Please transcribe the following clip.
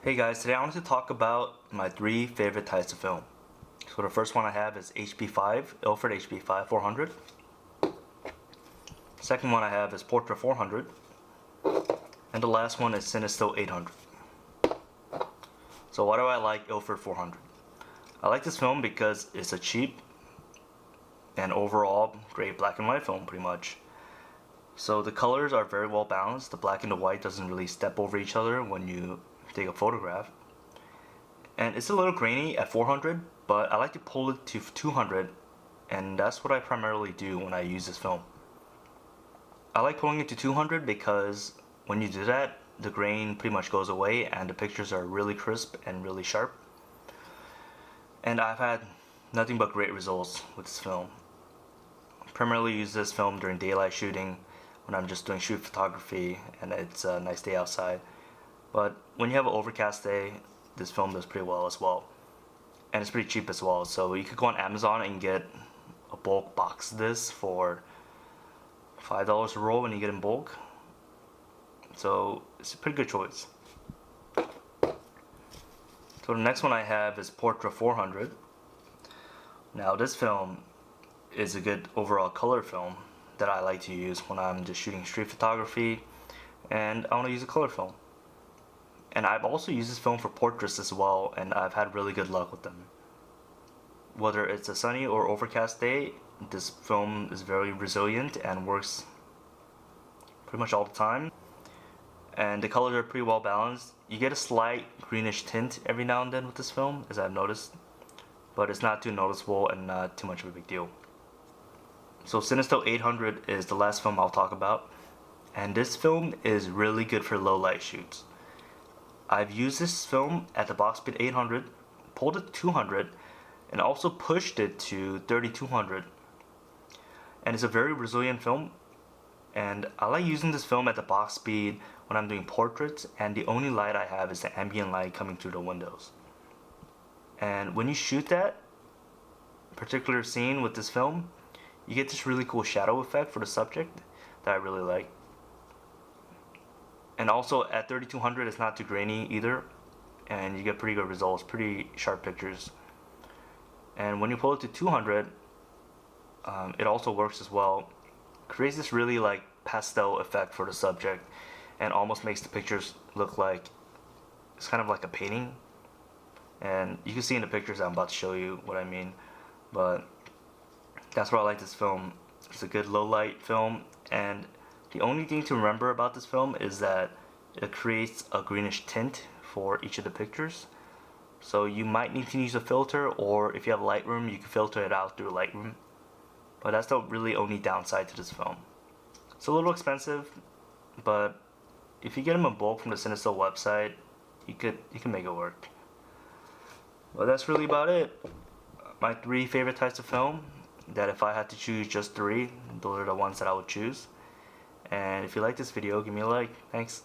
Hey guys, today I wanted to talk about my three favorite types of film. So the first one I have is HP5, Ilford Hp5 400. Second one I have is Portra 400. And the last one is Cinestill 800. So why do I like Ilford 400? I like this film because it's a cheap and overall great black and white film pretty much. So the colors are very well balanced. The black and the white doesn't really step over each other when you take a photograph. And it's a little grainy at 400, but I like to pull it to 200, and that's what I primarily do when I use this film. I like pulling it to 200 because when you do that, the grain pretty much goes away and the pictures are really crisp and really sharp. And I've had nothing but great results with this film. I primarily use this film during daylight shooting when I'm just doing shoot photography and it's a nice day outside. But when you have an overcast day, this film does pretty well as well. And it's pretty cheap as well. So you could go on Amazon and get a bulk box of this for $5 a roll when you get in bulk. So it's a pretty good choice. So the next one I have is Portra 400. Now this film is a good overall color film that I like to use when I'm just shooting street photography and I want to use a color film. And I've also used this film for portraits as well, and I've had really good luck with them. Whether it's a sunny or overcast day, this film is very resilient and works pretty much all the time. And the colors are pretty well balanced. You get a slight greenish tint every now and then with this film, as I've noticed, but it's not too noticeable and not too much of a big deal. So Cinestill 800 is the last film I'll talk about, and this film is really good for low light shoots. I've used this film at the box speed 800, pulled it to 200, and also pushed it to 3200. And it's a very resilient film, and I like using this film at the box speed when I'm doing portraits, and the only light I have is the ambient light coming through the windows. And when you shoot that particular scene with this film, you get this really cool shadow effect for the subject that I really like. And also at 3200 it's not too grainy either, and you get pretty good results, pretty sharp pictures. And when you pull it to 200, it also works as well. Creates this really like pastel effect for the subject and almost makes the pictures look like it's kind of like a painting. And you can see in the pictures I'm about to show you what I mean, but that's why I like this film. It's a good low light film, and the only thing to remember about this film is that it creates a greenish tint for each of the pictures. So you might need to use a filter, or if you have Lightroom, you can filter it out through Lightroom. But that's the really only downside to this film. It's a little expensive, but if you get them in bulk from the Cinestill website, you can make it work. Well, that's really about it. My three favorite types of film, that if I had to choose just three, those are the ones that I would choose. And if you like this video, give me a like. Thanks.